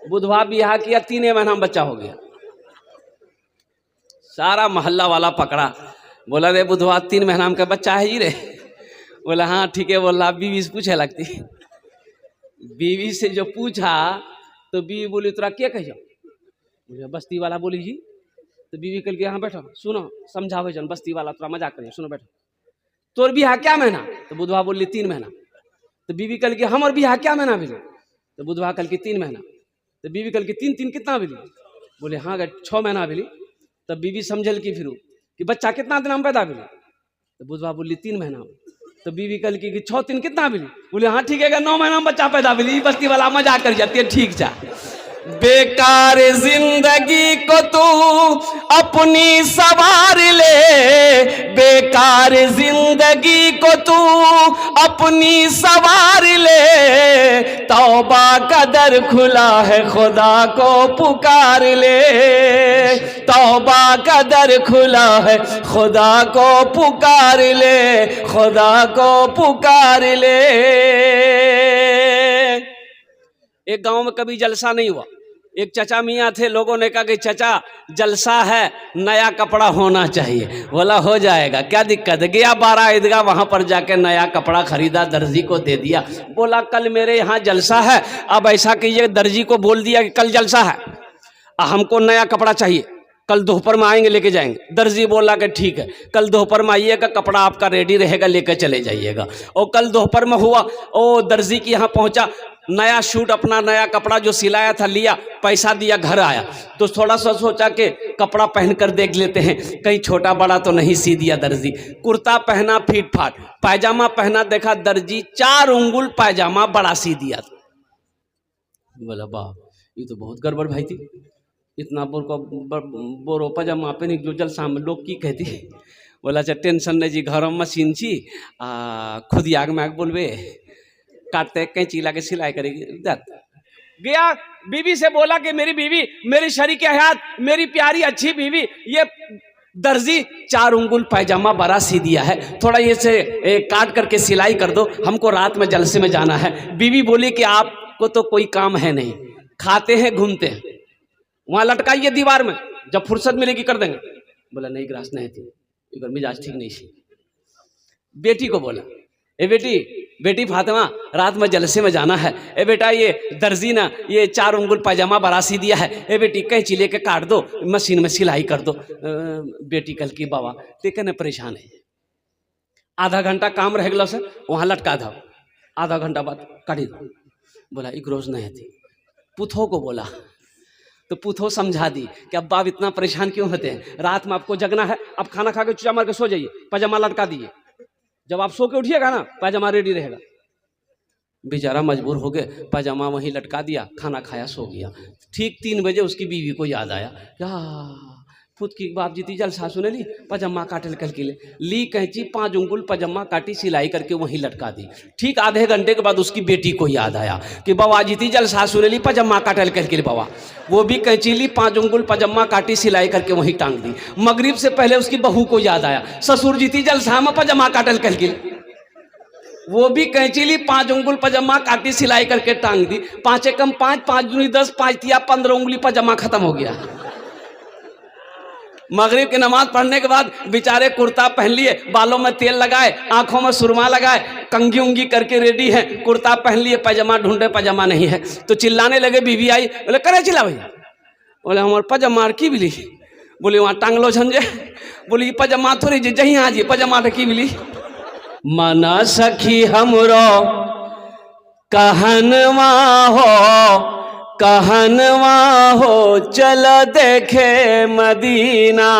बुधवा बियाह किया, 3 महीना में बच्चा हो गया। सारा मोहल्ला वाला पकड़ा, बोला रे बुधवा 3 महीना में बच्चा है ही रे। बोला हाँ ठीक है। बोला बीवी से पूछे लगती, बीवी से जो पूछा तो बीवी बोली तोरा क्या कहियो? बोले बस्ती वाला बोली जी। तो बीवी कल के यहाँ बैठो सुनो समझावे जन, बस्ती वाला तोरा मजाक करिए, सुनो बैठो। तोर बियाह क्या महीना? तो बुधवा बोली 3 महीना। तो बीवी कल के हमर बियाह क्या महीना भेले? तो बुधवा कल के 3 महीना। तो बीवी कल के 3 कितना भेली? बोले हाँ 6 महीना भेली। तब बीवी समझल की फिर कि बच्चा कितना दिन में पैदा भेले? तो बुधवा बोली 3 महीना। तो बीवी कल की 6 3 कितना भेली? बोले हाँ ठीक है 9 महीना में बच्चा पैदा भेली। बस्ती वाला मजाक कर जाती है, ठीक जा। बेकार जिंदगी को तू अपनी सवार ले, बेकार जिंदगी को तू अपनी सवार ले, तौबा का दर खुला है खुदा को पुकार ले, तौबा का दर खुला है खुदा को पुकार ले, खुदा को पुकार ले। एक गांव में कभी जलसा नहीं हुआ। एक चचा मियाँ थे, लोगों ने कहा कि चचा जलसा है, नया कपड़ा होना चाहिए। बोला हो जाएगा, क्या दिक्कत है। गया 12 ईदगाह, वहां पर जाके नया कपड़ा खरीदा, दर्जी को दे दिया। बोला कल मेरे यहाँ जलसा है, अब ऐसा कीजिए, दर्जी को बोल दिया कि कल जलसा है, हमको नया कपड़ा चाहिए, कल दोपहर में आएंगे लेके जाएंगे। दर्जी बोला कि ठीक है, कल दोपहर में आइएगा, कपड़ा आपका रेडी रहेगा, लेकर चले जाइएगा। और कल दोपहर में हुआ, ओ दर्जी के यहाँ पहुंचा, नया सूट अपना नया कपड़ा जो सिलाया था लिया, पैसा दिया, घर आया तो थोड़ा सा सोचा कि कपड़ा पहन कर देख लेते हैं कहीं छोटा बड़ा तो नहीं सी दिया दर्जी। कुर्ता पहना फीट फाट, पायजामा पहना, देखा दर्जी 4 उंगुल पायजामा बड़ा सी दिया था। बोला वाह ये तो बहुत गड़बड़ भाई थी, इतना बोरो पजामा पहन जो जलसा में लोग की कहती। बोला अच्छा टेंशन नहीं जी, घर में मशीन छी, खुद आग में आग बोलबे, काटते कैंची ला के सिलाई करेगी। गया बीवी से बोला कि मेरी बीवी, मेरी शरीक हयात, मेरी प्यारी अच्छी बीवी, ये दर्जी 4 उंगुल पायजामा बड़ा सी दिया है, थोड़ा ये से काट करके सिलाई कर दो, हमको रात में जलसे में जाना है। बीवी बोली कि आपको तो कोई काम है नहीं, खाते हैं घूमते हैं, वहां लटकाइए दीवार में, जब फुर्सत मिलेगी कर देंगे। बोला नहीं ग्रास नहीं थी, इधर मिजाज ठीक नहीं थी। बेटी को बोला ए बेटी फातिमा रात में जलसे में जाना है, ए बेटा ये दर्जी ना ये 4 उंगुल पायजामा बरासी दिया है, ए बेटी कैंची लेके काट दो, मशीन में सिलाई कर दो। बेटी कल की बाबा देखने परेशान है, आधा घंटा काम रह गया से वहाँ लटका दो, आधा घंटा बाद काटी दो। बोला एक रोज नहीं थी। पुथो को बोला तो पुथो समझा दी कि अब बाप इतना परेशान क्यों होते हैं, रात में आपको जगना है, आप खाना खा के चुचा मार के सो जाइए, पायजामा लटका दीजिए, जब आप सो के उठिएगा ना पायजामा रेडी रहेगा। बेचारा मजबूर हो गए, पायजामा वहीं लटका दिया, खाना खाया सो गया। ठीक 3 बजे उसकी बीवी को याद आया, क्या खुद की बाप जीती जलसा सुने ली, पजामा काटल कल के ली कैंची 5 उंगुल पजामा काटी सिलाई करके वहीं लटका दी। ठीक आधे घंटे के बाद उसकी बेटी को याद आया कि बाबा जीती जलसा सुने ली, पजामा काटल कल के बाबा, वो भी कैंची ली 5 उंगुल पजामा काटी सिलाई करके वहीं टांग दी। मगरिब से पहले उसकी बहू को याद आया, ससुर जीती जलसा में पजामा काटल कल के, वो भी कैंची ली 5 उंगुल पजामा काटी सिलाई करके टांग दी। 5 कम 5, 5 दूनी 10, 5 तिया 15 उंगली पजामा खत्म हो गया। मगरिब की नमाज पढ़ने के बाद बेचारे कुर्ता पहन लिए, बालों में तेल लगाए, आंखों में सुरमा लगाए, कंघी उंगी करके रेडी हैं, कुर्ता पहन लिए, पजामा ढूंढे, पजामा नहीं है तो चिल्लाने लगे। बीवी आई, बोले करे चिल्ला भैया, बोले हमारे पजामा की बिली, बोले वहाँ टांग लो झंझे, बोली पजामा थोड़ी जी जही हाँ जी पजामा की बिली। मना सखी हमरो कहनवा हो, कहनवा हो चल देखे मदीना,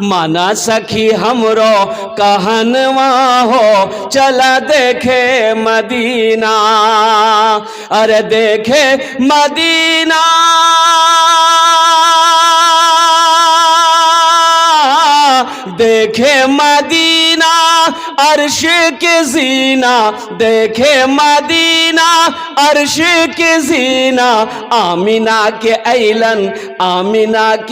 माना सखी हमरो कहनवा हो चल देखे मदीना, अरे देखे मदीना देखे मदीना अर्श के जीना, देखे मदीना आमिना अर्श के जीना, आमिना के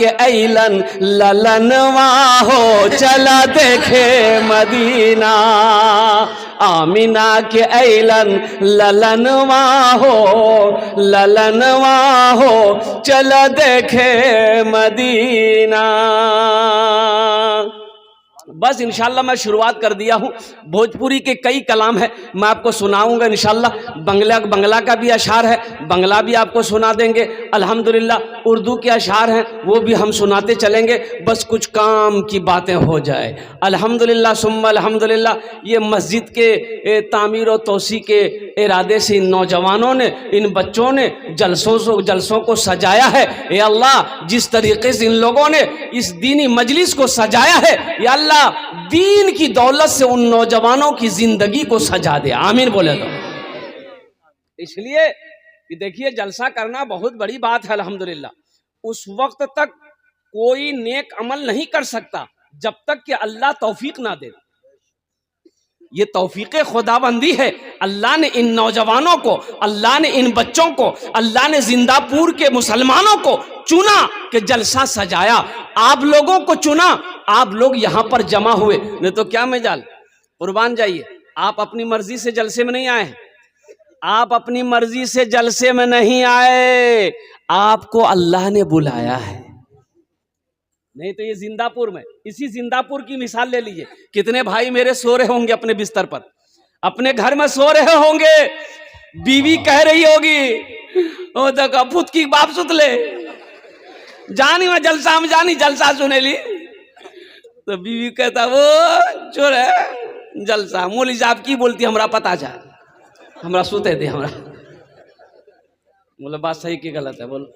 ऐलन ललनवा हो चला देखे मदीना, आमिना के ऐलन ललनवा हो चला देखे मदीना। बस इंशाल्लाह मैं शुरुआत कर दिया हूँ। भोजपुरी के कई कलाम है, मैं आपको सुनाऊंगा इंशाल्लाह। बंगला का भी अशार है, बंगला भी आपको सुना देंगे अल्हम्दुलिल्लाह। उर्दू के अशार हैं, वो भी हम सुनाते चलेंगे, बस कुछ काम की बातें हो जाए। अल्हम्दुलिल्लाह सुम्मा अल्हम्दुलिल्लाह। ये मस्जिद के तामीर और तोसी के इरादे से इन नौजवानों ने, इन बच्चों ने जलसों को सजाया है। या अल्लाह, जिस तरीके से इन लोगों ने इस दीनी मजलिस को सजाया है, या अल्लाह दीन की दौलत से उन नौजवानों की जिंदगी को सजा दे, आमीन बोले तो। इसलिए कि देखिए, जलसा करना बहुत बड़ी बात है अल्हम्दुलिल्लाह। उस वक्त तक कोई नेक अमल नहीं कर सकता जब तक कि अल्लाह तौफीक ना दे। ये तौफीक खुदाबंदी है। अल्लाह ने इन नौजवानों को, अल्लाह ने इन बच्चों को, अल्लाह ने जिंदापुर के मुसलमानों को चुना कि जलसा सजाया। आप लोगों को चुना, आप लोग यहां पर जमा हुए, नहीं तो क्या मजाल। कुर्बान जाइए, आप अपनी मर्जी से जलसे में नहीं आए, आप अपनी मर्जी से जलसे में नहीं आए, आपको अल्लाह ने बुलाया है। नहीं तो ये जिंदापुर में, इसी जिंदापुर की मिसाल ले लीजिए। कितने भाई मेरे सो रहे होंगे अपने बिस्तर पर, अपने घर में सो रहे होंगे, बीवी कह रही होगी, ओ देखा पुत की बाप सुतले जानी मैं जलसा में जानी, जलसा सुने ली। तो बीवी कहता वो चोर है जलसा, मोली साहब की बोलती हमरा पता जा, हमरा सुते दे हमरा। बोले बात सही की गलत है, बोलो।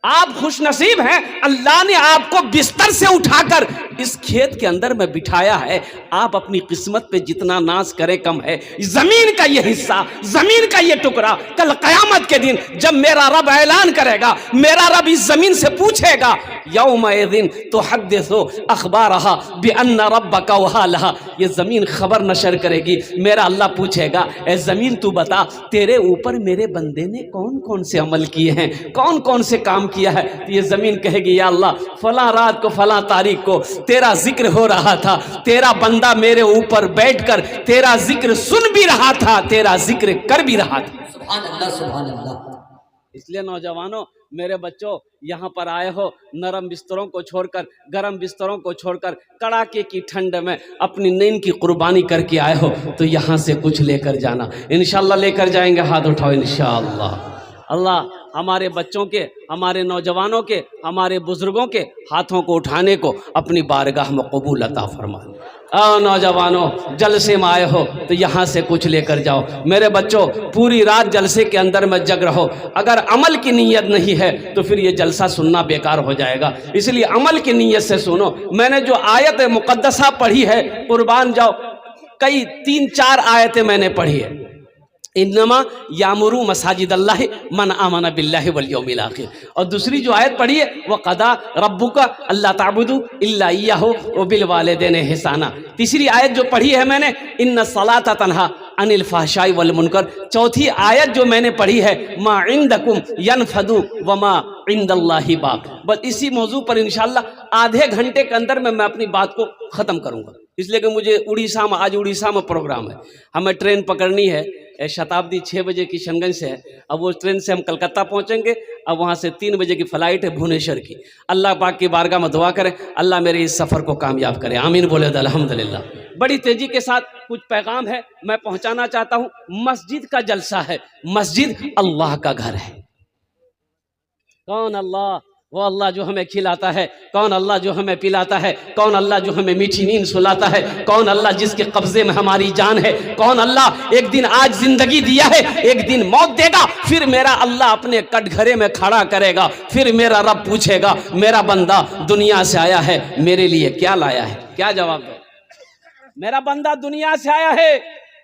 आप खुश नसीब हैं, अल्लाह ने आपको बिस्तर से उठाकर इस खेत के अंदर में बिठाया है। आप अपनी किस्मत पे जितना नाज करे कम है। जमीन का ये हिस्सा, जमीन का ये टुकड़ा, कल कयामत के दिन जब मेरा रब ऐलान करेगा, मेरा रब इस जमीन से पूछेगा, यौमइज़िन तुहद्दिसु अखबारहा बिअन्ना रब्बका वहालहा, ये जमीन खबर नशर करेगी। मेरा अल्लाह पूछेगा, ए जमीन तू बता, तेरे ऊपर मेरे बंदे ने कौन कौन से अमल किए हैं, कौन कौन से काम किया है। तो ये जमीन कहेगी, या अल्लाह फला रात को फला तारीख को तेरा जिक्र हो रहा था, तेरा बंदा मेरे ऊपर बैठकर तेरा जिक्र सुन भी रहा था, तेरा जिक्र कर भी रहा था। सुभान अल्लाह, सुभान अल्लाह। इसलिए नौजवानों, मेरे बच्चों, यहाँ पर आए हो नरम बिस्तरों को छोड़कर, गरम बिस्तरों को छोड़कर, कड़ाके की ठंड में अपनी नींद की कुर्बानी करके आए हो, तो यहाँ से कुछ लेकर जाना। इंशाअल्लाह लेकर जाएंगे, हाथ उठाओ इंशाअल्लाह। अल्लाह हमारे बच्चों के, हमारे नौजवानों के, हमारे बुजुर्गों के हाथों को उठाने को अपनी बारगाह में कबूल अता फरमाए। आओ नौजवानों, जलसे में आए हो तो यहाँ से कुछ लेकर जाओ। मेरे बच्चों, पूरी रात जलसे के अंदर में जग रहो, अगर अमल की नीयत नहीं है तो फिर ये जलसा सुनना बेकार हो जाएगा। इसलिए अमल की नीयत से सुनो। मैंने जो आयत मुकद्दसा पढ़ी है, कुर्बान जाओ, कई 3-4 आयतें मैंने पढ़ी है। इन्नमा यामुरू मसाजिद अल्लाह मन आमना बिल्लाहि वल यौमिल आखिर। और दूसरी जो आयत पढ़ी है, वह कदा रब्बुका अल्ला ताबुदू इल्ला इय्याहु व बिल वालिदैन ihsana। तीसरी आयत जो पढ़ी है मैंने, इन्ना सलाता तन्हा अनिल फहशाई वल मुनकर। चौथी आयत जो मैंने पढ़ी है, मा इंदकुम यनफदु व मा इंदल्लाहि बाक। बस इसी मौजू पर इंशाअल्लाह आधे घंटे के अंदर में मैं अपनी बात को ख़त्म करूँगा, इसलिए कि मुझे उड़ीसा में, आज उड़ीसा में प्रोग्राम है, हमें ट्रेन पकड़नी है। शताब्दी 6 बजे किशनगंज से है, अब वो ट्रेन से हम कलकत्ता पहुंचेंगे। अब वहां से 3 बजे की फ़्लाइट है भुवनेश्वर की। अल्लाह पाक की बारगाह में दुआ करें, अल्लाह मेरे इस सफ़र को कामयाब करे, आमीन बोले तो अल्हम्दुलिल्लाह। बड़ी तेज़ी के साथ कुछ पैगाम है मैं पहुंचाना चाहता हूँ। मस्जिद का जलसा है, मस्जिद अल्लाह का घर है। कौन अल्लाह? वो अल्लाह जो हमें खिलाता है, कौन अल्लाह जो हमें पिलाता है, कौन अल्लाह जो हमें मीठी नींद सुलाता है, कौन अल्लाह जिसके कब्जे में हमारी जान है, कौन अल्लाह एक दिन आज जिंदगी दिया है, एक दिन मौत देगा, फिर मेरा अल्लाह अपने कटघरे में खड़ा करेगा, फिर मेरा रब पूछेगा, मेरा बंदा दुनिया से आया है, मेरे लिए क्या लाया है? क्या जवाब दो? मेरा बंदा दुनिया से आया है,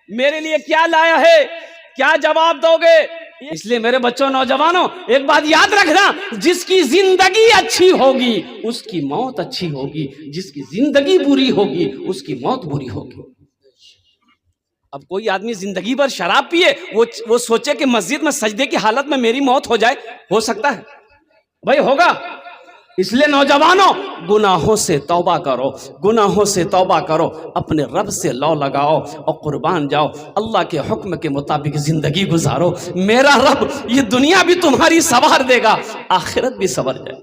मेरे लिए क्या लाया है? क्या जवाब दोगे? इसलिए मेरे बच्चों, नौजवानों, एक बात याद रखना, जिसकी जिंदगी अच्छी होगी उसकी मौत अच्छी होगी, जिसकी जिंदगी बुरी होगी उसकी मौत बुरी होगी। اب کوئی آدمی زندگی بھر شراب پیے وہ سوچے کہ مسجد میں سجدے کی حالت میں میری موت ہو جائے، ہو سکتا ہے بھائی؟ ہوگا؟ اس لیے نوجوانوں گناہوں سے توبہ کرو، گناہوں سے توبہ کرو، اپنے رب سے لو لگاؤ اور قربان جاؤ، اللہ کے حکم کے مطابق زندگی گزارو۔ میرا رب یہ دنیا بھی تمہاری سنوار دے گا، آخرت بھی سنور جائے۔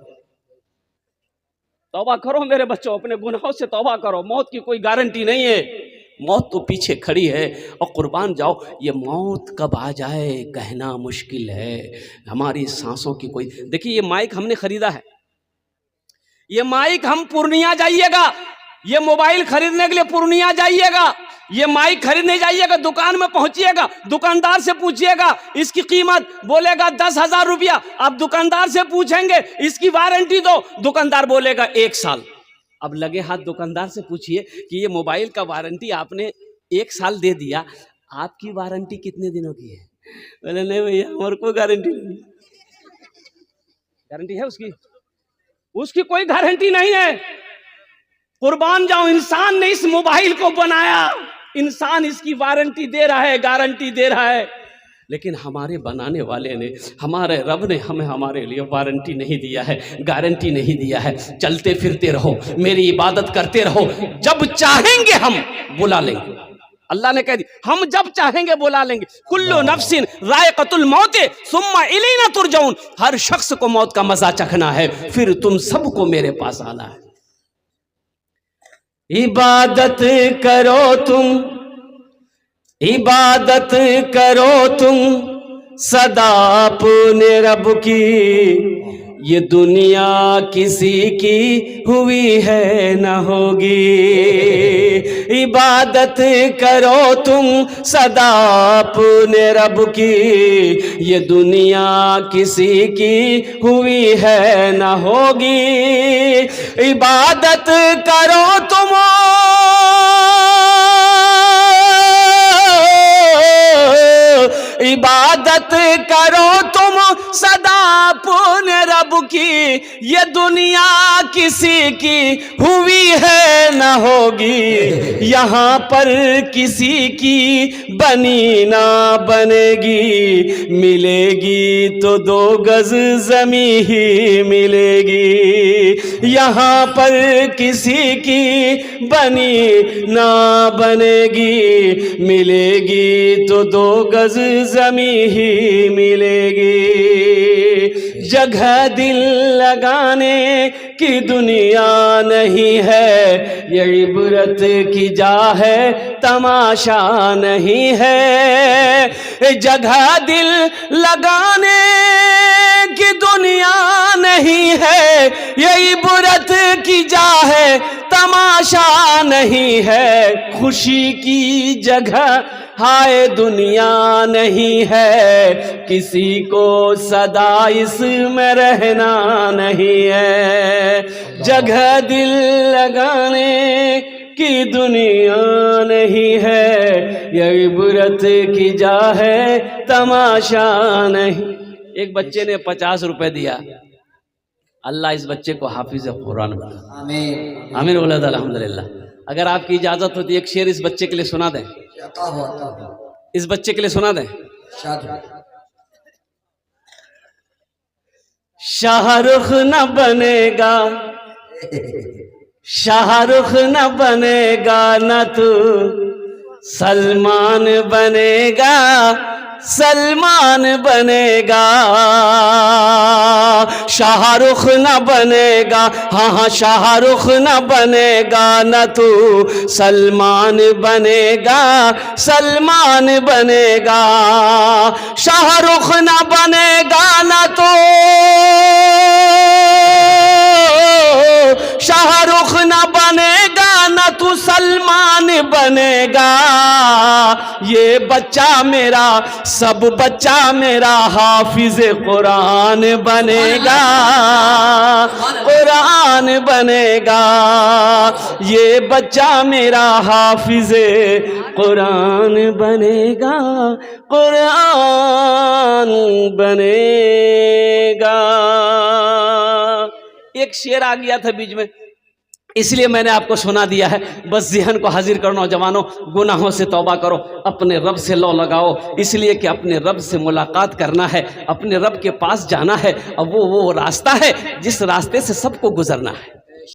توبہ کرو میرے بچوں، اپنے گناہوں سے توبہ کرو۔ موت کی کوئی گارنٹی نہیں ہے، موت تو پیچھے کھڑی ہے، اور قربان جاؤ۔ یہ موت کب آ جائے کہنا مشکل ہے، ہماری سانسوں کی کوئی، دیکھیے یہ مائک ہم نے خریدا ہے، یہ مائک ہم پورنیہ جائیے گا، یہ موبائل خریدنے کے لیے پورنیہ جائیے گا، یہ مائک خریدنے جائیے گا، دکان میں پہنچیے گا، دکاندار سے پوچھیے گا اس کی قیمت، بولے گا 10,000 روپیہ۔ اب دکاندار سے پوچھیں گے اس کی وارنٹی دو، دکاندار بولے گا 1 سال۔ اب لگے ہاتھ دکاندار سے پوچھئے کہ یہ موبائل کا وارنٹی آپ نے 1 سال دے دیا، آپ کی وارنٹی کتنے دنوں کی ہے؟ بولے نہیں بھیا ہمارے کو گارنٹی نہیں۔ گارنٹی ہے اس کی کوئی گارنٹی نہیں ہے۔ قربان جاؤ، انسان نے اس موبائل کو بنایا، انسان اس کی وارنٹی دے رہا ہے، گارنٹی دے رہا ہے، لیکن ہمارے بنانے والے نے، ہمارے رب نے ہمیں ہمارے لیے وارنٹی نہیں دیا ہے، گارنٹی نہیں دیا ہے۔ چلتے پھرتے رہو، میری عبادت کرتے رہو، جب چاہیں گے ہم بلا لیں گے۔ اللہ نے کہہ دی ہم جب چاہیں گے بلا لیں گے۔ کلو نفس ذائقۃ الموت ثم الینا ترجعون، ہر شخص کو موت کا مزہ چکھنا ہے، پھر تم سب کو میرے پاس آنا ہے۔ عبادت کرو تم، عبادت کرو تم سدا اپنے رب کی، یہ دنیا کسی کی ہوئی ہے نہ ہوگی۔ عبادت کرو تم سدا اپنے رب کی، یہ دنیا کسی کی ہوئی ہے نہ ہوگی۔ عبادت کرو تم عبادت کرو تم سدا اپنے رب کی، یہ دنیا کسی کی ہوئی ہے نہ ہوگی۔ یہاں پر کسی کی بنی نہ بنے گی، ملے گی تو 2 گز زمیں ہی ملے گی۔ یہاں پر کسی کی بنی نہ بنے گی، ملے گی تو 2 گز زمیں ہی ملے گی۔ جگہ دل لگانے کی دنیا نہیں ہے، یہ عبرت کی جا ہے تماشا نہیں ہے۔ جگہ دل لگانے کی دنیا نہیں ہے، یہ عبرت کی جا ہے تماشا نہیں ہے۔ خوشی کی جگہ ہائے دنیا نہیں ہے، کسی کو سدا اس میں رہنا نہیں ہے۔ جگہ دل لگانے کی دنیا نہیں ہے، یہ عبرت کی جا ہے تماشا نہیں۔ ایک بچے نے 50 روپے دیا، اللہ اس بچے کو حافظ قرآن بنا۔ آمین آمین بولے تو الحمدللہ۔ اگر آپ کی اجازت ہوتی ایک شعر اس بچے کے لیے سنا دیں، اس بچے کے لیے سنا دیں۔ شاہ رخ نہ بنے گا، شاہ رخ نہ بنے گا نہ تو سلمان بنے گا، سلمان بنے گا۔ شاہ رخ نہ بنے گا، ہاں ہاں شاہ رخ نہ بنے گا نہ تو سلمان بنے گا، سلمان بنے گا۔ شاہ رخ نہ بنے گا نہ تو شاہ رخ نہ بنے گا نہ تو سلمان بنے گا۔ یہ بچہ میرا، سب بچہ میرا حافظ قرآن بنے گا، قرآن بنے گا۔ یہ بچہ میرا حافظ قرآن بنے گا، قرآن بنے گا۔ ایک شعر آ گیا تھا بیچ میں، اس لیے میں نے آپ کو سنا دیا ہے، بس ذہن کو حاضر کرو نوجوانوں، گناہوں سے توبہ کرو، اپنے رب سے لو لگاؤ، اس لیے کہ اپنے رب سے ملاقات کرنا ہے، اپنے رب کے پاس جانا ہے، اب وہ راستہ ہے جس راستے سے سب کو گزرنا ہے۔